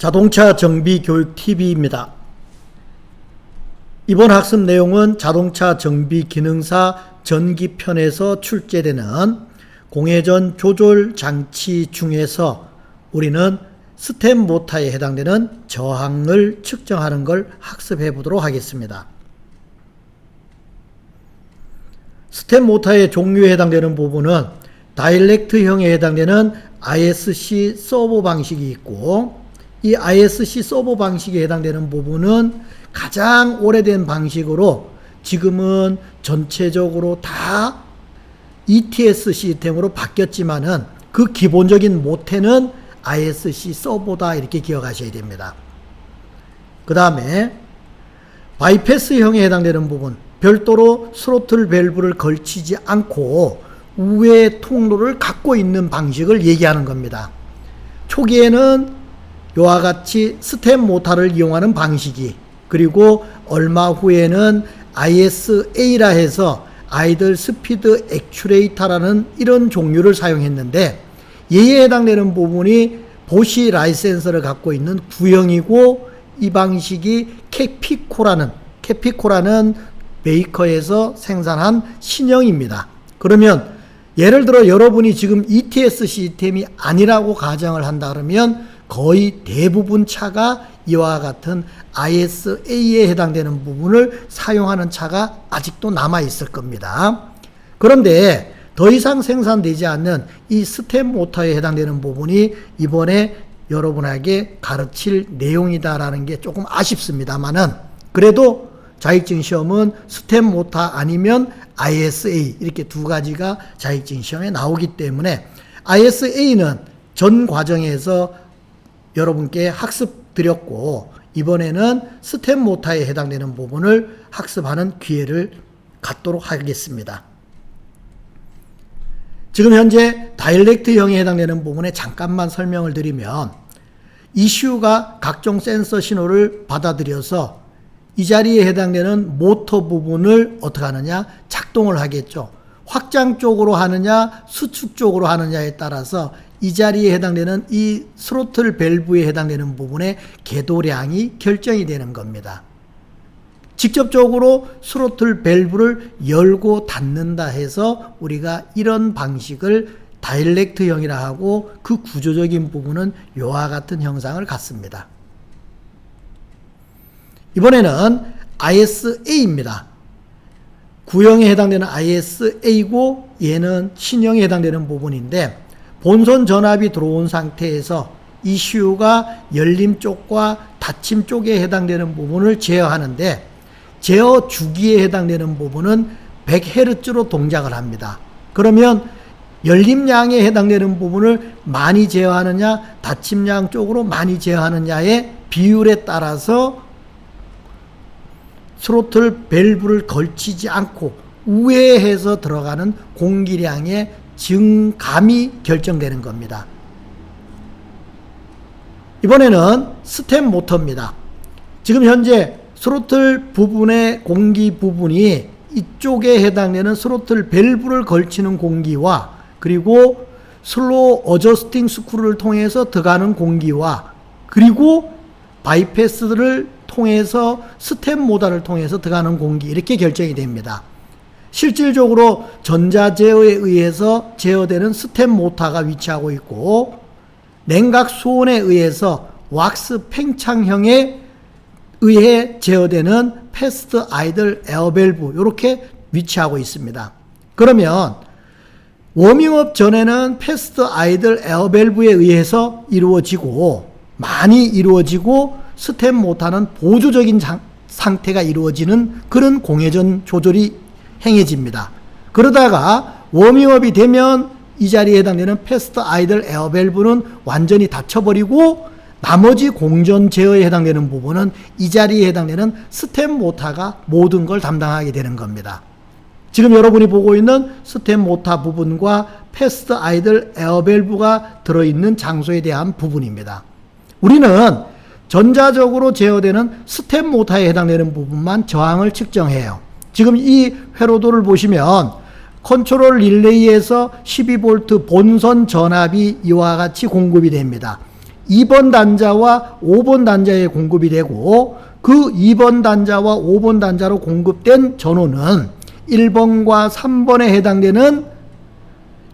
자동차 정비 교육 TV입니다. 이번 학습 내용은 자동차 정비 기능사 전기편에서 출제되는 공회전 조절 장치 중에서 우리는 스텝 모터에 해당되는 저항을 측정하는 걸 학습해 보도록 하겠습니다. 스텝 모터의 종류에 해당되는 부분은 다이렉트형에 해당되는 ISC 서버 방식이 있고, 이 ISC 서버 방식에 해당되는 부분은 가장 오래된 방식으로 지금은 전체적으로 다 ETS 시스템으로 바뀌었지만은 그 기본적인 모태는 ISC 서버다, 이렇게 기억하셔야 됩니다. 그 다음에 바이패스형에 해당되는 부분, 별도로 스로틀 밸브를 걸치지 않고 우회 통로를 갖고 있는 방식을 얘기하는 겁니다. 초기에는 이와 같이 스텝 모터를 이용하는 방식이, 그리고 얼마 후에는 ISA라 해서 아이들 스피드 액추레이터라는 이런 종류를 사용했는데, 얘에 해당되는 부분이 보시 라이센서를 갖고 있는 구형이고, 이 방식이 캐피코라는 메이커에서 생산한 신형입니다. 그러면 예를 들어 여러분이 지금 ETS 시스템이 아니라고 가정을 한다 그러면 거의 대부분 차가 이와 같은 ISA에 해당되는 부분을 사용하는 차가 아직도 남아 있을 겁니다. 그런데 더 이상 생산되지 않는 이 스텝 모터에 해당되는 부분이 이번에 여러분에게 가르칠 내용이다라는 게 조금 아쉽습니다만은, 그래도 자격증 시험은 스텝 모터 아니면 ISA, 이렇게 두 가지가 자격증 시험에 나오기 때문에 ISA는 전 과정에서 여러분께 학습 드렸고, 이번에는 스텝 모터에 해당되는 부분을 학습하는 기회를 갖도록 하겠습니다. 지금 현재 다이렉트형에 해당되는 부분에 잠깐만 설명을 드리면, ECU가 각종 센서 신호를 받아들여서 이 자리에 해당되는 모터 부분을 어떻게 하느냐, 작동을 하겠죠. 확장 쪽으로 하느냐 수축 쪽으로 하느냐에 따라서 이 자리에 해당되는 이 스로틀 밸브에 해당되는 부분의 궤도량이 결정이 되는 겁니다. 직접적으로 스로틀 밸브를 열고 닫는다 해서 우리가 이런 방식을 다이렉트형이라 하고, 그 구조적인 부분은 이와 같은 형상을 갖습니다. 이번에는 ISA입니다. 구형에 해당되는 ISA고 얘는 신형에 해당되는 부분인데, 본선 전압이 들어온 상태에서 ECU가 열림 쪽과 닫힘 쪽에 해당되는 부분을 제어하는데, 제어 주기에 해당되는 부분은 100Hz로 동작을 합니다. 그러면 열림량에 해당되는 부분을 많이 제어하느냐 닫힘량 쪽으로 많이 제어하느냐의 비율에 따라서 스로틀 밸브를 걸치지 않고 우회해서 들어가는 공기량의 증감이 결정되는 겁니다. 이번에는 스텝 모터입니다. 지금 현재 스로틀 부분의 공기 부분이 이쪽에 해당되는 스로틀 밸브를 걸치는 공기와, 그리고 슬로우 어저스팅 스크루를 통해서 들어가는 공기와, 그리고 바이패스를 통해서 스텝 모터를 통해서 들어가는 공기, 이렇게 결정이 됩니다. 실질적으로 전자 제어에 의해서 제어되는 스텝 모터가 위치하고 있고, 냉각 수온에 의해서 왁스 팽창형에 의해 제어되는 패스트 아이들 에어 밸브, 이렇게 위치하고 있습니다. 그러면 워밍업 전에는 패스트 아이들 에어 밸브에 의해서 많이 이루어지고 스텝 모터는 보조적인 상태가 이루어지는 그런 공회전 조절이 행해집니다. 그러다가 워밍업이 되면 이 자리에 해당되는 패스트 아이들 에어 밸브는 완전히 닫혀버리고, 나머지 공전 제어에 해당되는 부분은 이 자리에 해당되는 스텝 모터가 모든 걸 담당하게 되는 겁니다. 지금 여러분이 보고 있는 스텝 모터 부분과 패스트 아이들 에어 밸브가 들어있는 장소에 대한 부분입니다. 우리는 전자적으로 제어되는 스텝 모터에 해당되는 부분만 저항을 측정해요. 지금 이 회로도를 보시면 컨트롤 릴레이에서 12V 본선 전압이 이와 같이 공급이 됩니다. 2번 단자와 5번 단자에 공급이 되고, 그 2번 단자와 5번 단자로 공급된 전원은 1번과 3번에 해당되는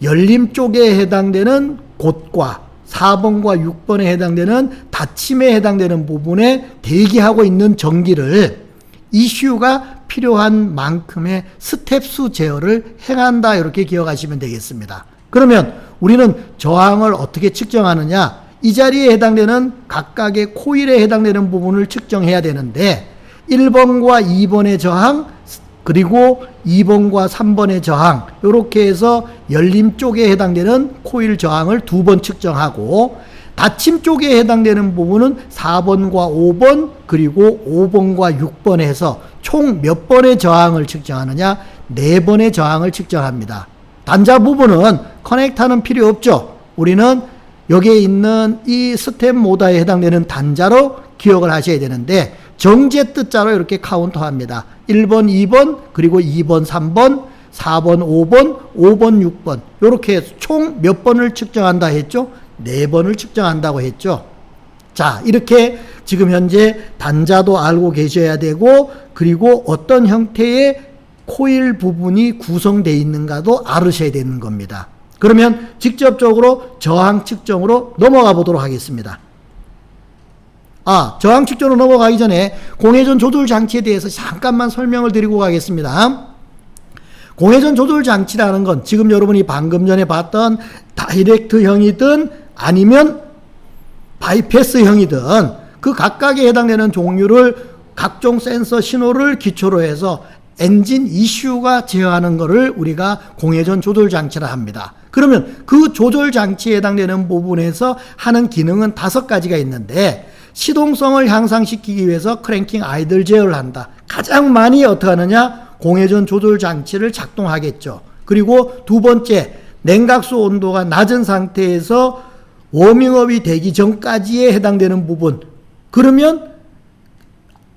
열림 쪽에 해당되는 곳과 4번과 6번에 해당되는 닫힘에 해당되는 부분에 대기하고 있는 전기를 이슈가 필요한 만큼의 스텝수 제어를 행한다, 이렇게 기억하시면 되겠습니다. 그러면 우리는 저항을 어떻게 측정하느냐? 이 자리에 해당되는 각각의 코일에 해당되는 부분을 측정해야 되는데 1번과 2번의 저항, 그리고 2번과 3번의 저항, 이렇게 해서 열림 쪽에 해당되는 코일 저항을 2번 측정하고, 닫힘 쪽에 해당되는 부분은 4번과 5번 그리고 5번과 6번 해서 총 몇 번의 저항을 측정하느냐? 4번의 저항을 측정합니다. 단자 부분은 커넥터는 필요 없죠. 우리는 여기에 있는 이 스텝 모터에 해당되는 단자로 기억을 하셔야 되는데, 정제 뜻자로 이렇게 카운트합니다. 1번, 2번, 그리고 2번, 3번, 4번, 5번, 5번, 6번, 이렇게 해서 총 몇 번을 측정한다 했죠? 4번을 측정한다고 했죠. 자, 이렇게 지금 현재 단자도 알고 계셔야 되고, 그리고 어떤 형태의 코일 부분이 구성되어 있는가도 알으셔야 되는 겁니다. 그러면 직접적으로 저항 측정으로 넘어가 보도록 하겠습니다. 저항 측정으로 넘어가기 전에 공회전 조절 장치에 대해서 잠깐만 설명을 드리고 가겠습니다. 공회전 조절 장치라는 건 지금 여러분이 방금 전에 봤던 다이렉트형이든 아니면 바이패스형이든 그 각각에 해당되는 종류를, 각종 센서 신호를 기초로 해서 엔진 이슈가 제어하는 것을 우리가 공회전 조절 장치라 합니다. 그러면 그 조절 장치에 해당되는 부분에서 하는 기능은 5가지가 있는데, 시동성을 향상시키기 위해서 크랭킹 아이들 제어를 한다. 가장 많이 어떻게 하느냐? 공회전 조절 장치를 작동하겠죠. 그리고 2번째, 냉각수 온도가 낮은 상태에서 워밍업이 되기 전까지에 해당되는 부분, 그러면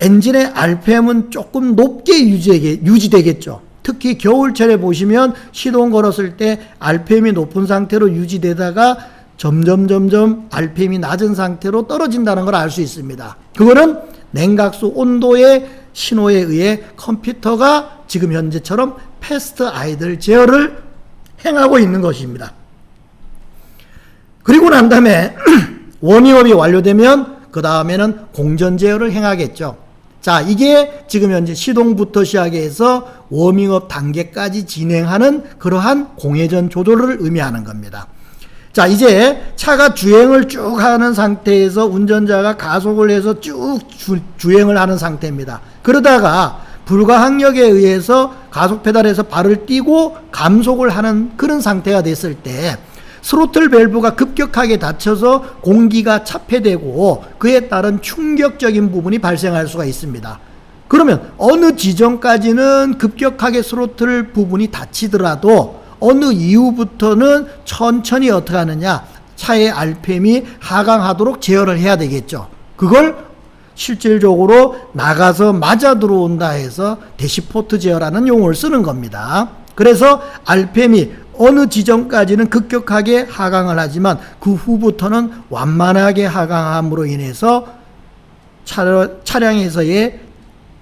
엔진의 RPM은 조금 높게 유지되겠죠. 특히 겨울철에 보시면 시동 걸었을 때 RPM이 높은 상태로 유지되다가 점점 RPM이 낮은 상태로 떨어진다는 걸 알 수 있습니다. 그거는 냉각수 온도의 신호에 의해 컴퓨터가 지금 현재처럼 패스트 아이들 제어를 행하고 있는 것입니다. 그리고 난 다음에 워밍업이 완료되면 그 다음에는 공전 제어를 행하겠죠. 자, 이게 지금 현재 시동부터 시작해서 워밍업 단계까지 진행하는 그러한 공회전 조절을 의미하는 겁니다. 자, 이제 차가 주행을 쭉 하는 상태에서 운전자가 가속을 해서 쭉 주행을 하는 상태입니다. 그러다가 불가항력에 의해서 가속 페달에서 발을 띄고 감속을 하는 그런 상태가 됐을 때 스로틀 밸브가 급격하게 닫혀서 공기가 차폐되고 그에 따른 충격적인 부분이 발생할 수가 있습니다. 그러면 어느 지점까지는 급격하게 스로틀 부분이 닫히더라도 어느 이후부터는 천천히 어떻게 하느냐, 차의 RPM이 하강하도록 제어를 해야 되겠죠. 그걸 실질적으로 나가서 맞아 들어온다 해서 대시포트 제어라는 용어를 쓰는 겁니다. 그래서 RPM이 어느 지점까지는 급격하게 하강을 하지만 그 후부터는 완만하게 하강함으로 인해서 차량에서의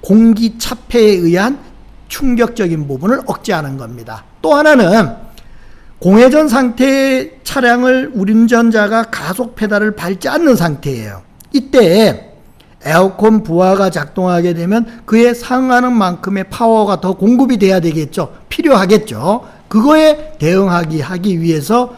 공기 차폐에 의한 충격적인 부분을 억제하는 겁니다. 또 하나는 공회전 상태의 차량을 운전자가 가속 페달을 밟지 않는 상태예요. 이때 에어컨 부하가 작동하게 되면 그에 상응하는 만큼의 파워가 더 공급이 돼야 되겠죠. 필요하겠죠. 그거에 하기 위해서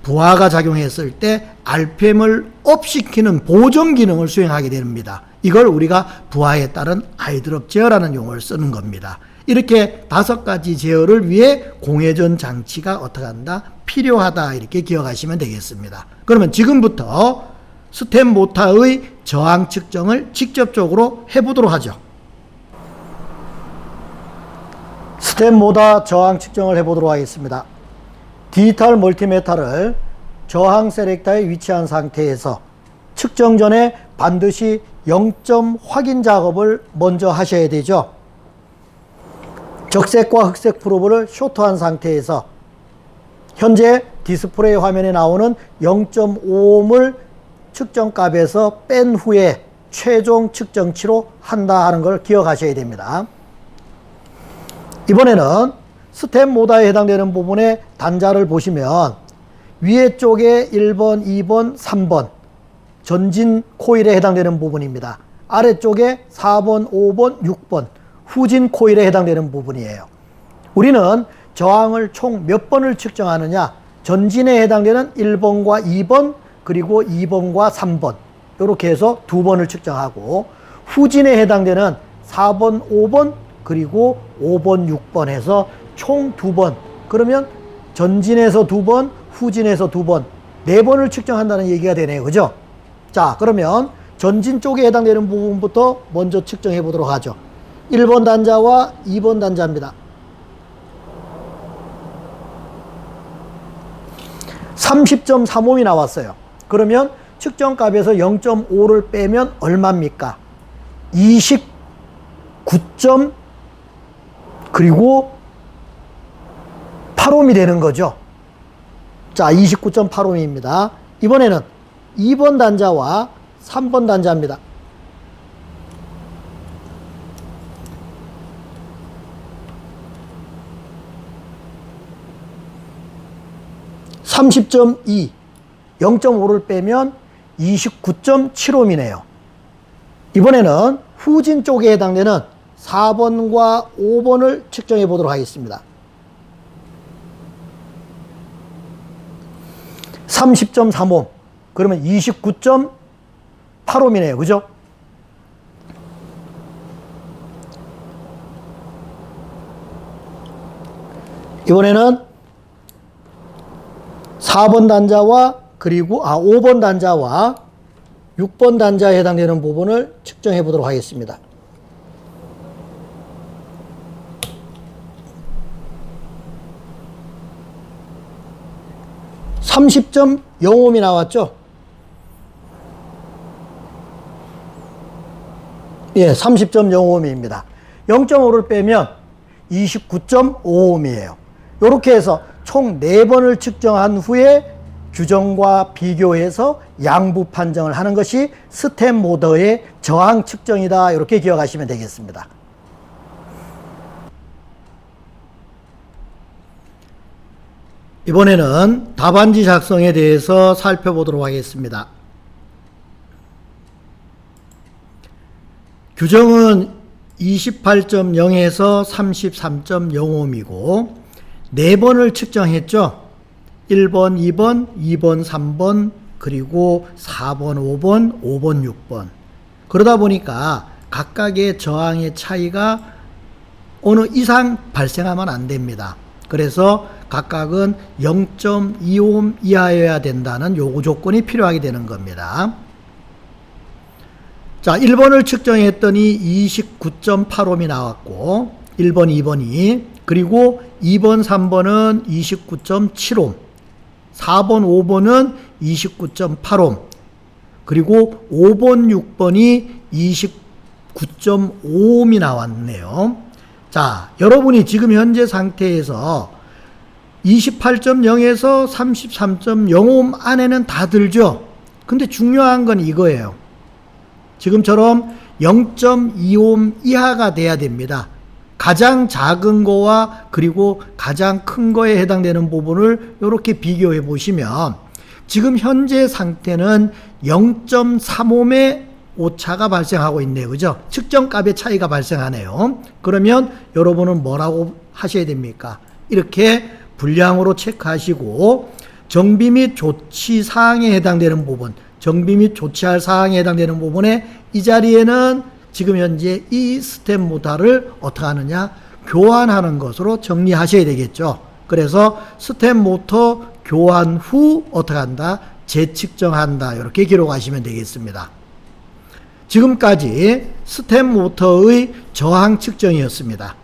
부하가 작용했을 때 RPM을 업시키는 보정 기능을 수행하게 됩니다. 이걸 우리가 부하에 따른 아이드롭 제어라는 용어를 쓰는 겁니다. 이렇게 5가지 제어를 위해 공회전 장치가 어떻게 한다? 필요하다, 이렇게 기억하시면 되겠습니다. 그러면 지금부터 스텝 모터의 저항 측정을 직접적으로 해보도록 하죠. 스텝 모터 저항 측정을 해보도록 하겠습니다. 디지털 멀티미터를 저항 셀렉터에 위치한 상태에서 측정 전에 반드시 0점 확인 작업을 먼저 하셔야 되죠. 적색과 흑색 프로브를 쇼트한 상태에서 현재 디스플레이 화면에 나오는 0.5ohm을 측정값에서 뺀 후에 최종 측정치로 한다 하는 걸 기억하셔야 됩니다. 이번에는 스텝 모터에 해당되는 부분의 단자를 보시면 위에 쪽에 1번, 2번, 3번 전진 코일에 해당되는 부분입니다. 아래쪽에 4번, 5번, 6번 후진 코일에 해당되는 부분이에요. 우리는 저항을 총 몇 번을 측정하느냐, 전진에 해당되는 1번과 2번 그리고 2번과 3번 이렇게 해서 2번을 측정하고, 후진에 해당되는 4번, 5번 그리고 5번, 6번 해서 총 2번, 그러면 전진에서 2번, 후진에서 2번, 4번을 측정한다는 얘기가 되네요. 그죠? 자, 그러면 전진 쪽에 해당되는 부분부터 먼저 측정해 보도록 하죠. 1번 단자와 2번 단자입니다. 30.3ohm이 나왔어요. 그러면 측정값에서 0.5를 빼면 얼마입니까? 29. 그리고 8ohm이 되는 거죠. 자, 29.8ohm입니다. 이번에는 2번 단자와 3번 단자입니다. 30.2, 0.5를 빼면 29.7ohm이네요. 이번에는 후진 쪽에 해당되는 4번과 5번을 측정해 보도록 하겠습니다. 30.3ohm, 그러면 29.8ohm이네요. 그죠? 이번에는 4번 단자와 그리고 5번 단자와 6번 단자에 해당되는 부분을 측정해 보도록 하겠습니다. 30.0ohm이 나왔죠? 예, 30.0ohm입니다. 0.5를 빼면 29.5ohm이에요. 이렇게 해서 총 4번을 측정한 후에 규정과 비교해서 양부 판정을 하는 것이 스텝 모터의 저항 측정이다. 이렇게 기억하시면 되겠습니다. 이번에는 답안지 작성에 대해서 살펴보도록 하겠습니다. 규정은 28.0에서 33.0ohm이고 4번을 측정했죠. 1번, 2번, 2번, 3번, 그리고 4번, 5번, 5번, 6번. 그러다 보니까 각각의 저항의 차이가 어느 이상 발생하면 안 됩니다. 그래서 각각은 0.2ohm 이하여야 된다는 요구 조건이 필요하게 되는 겁니다. 자, 1번을 측정했더니 29.8ohm이 나왔고 1번, 2번이, 그리고 2번, 3번은 29.7ohm, 4번, 5번은 29.8ohm, 그리고 5번, 6번이 29.5ohm이 나왔네요. 자, 여러분이 지금 현재 상태에서 28.0에서 33.0ohm 안에는 다 들죠? 근데 중요한 건 이거예요. 지금처럼 0.2ohm 이하가 돼야 됩니다. 가장 작은 거와 그리고 가장 큰 거에 해당되는 부분을 이렇게 비교해 보시면 지금 현재 상태는 0.3ohm의 오차가 발생하고 있네요. 그죠? 측정값의 차이가 발생하네요. 그러면 여러분은 뭐라고 하셔야 됩니까? 이렇게 분량으로 체크하시고 정비 및 조치 사항에 해당되는 부분, 정비 및 조치할 사항에 해당되는 부분에 이 자리에는 지금 현재 이 스텝 모터를 어떻게 하느냐? 교환하는 것으로 정리하셔야 되겠죠. 그래서 스텝 모터 교환 후 어떻게 한다? 재측정한다. 이렇게 기록하시면 되겠습니다. 지금까지 스텝 모터의 저항 측정이었습니다.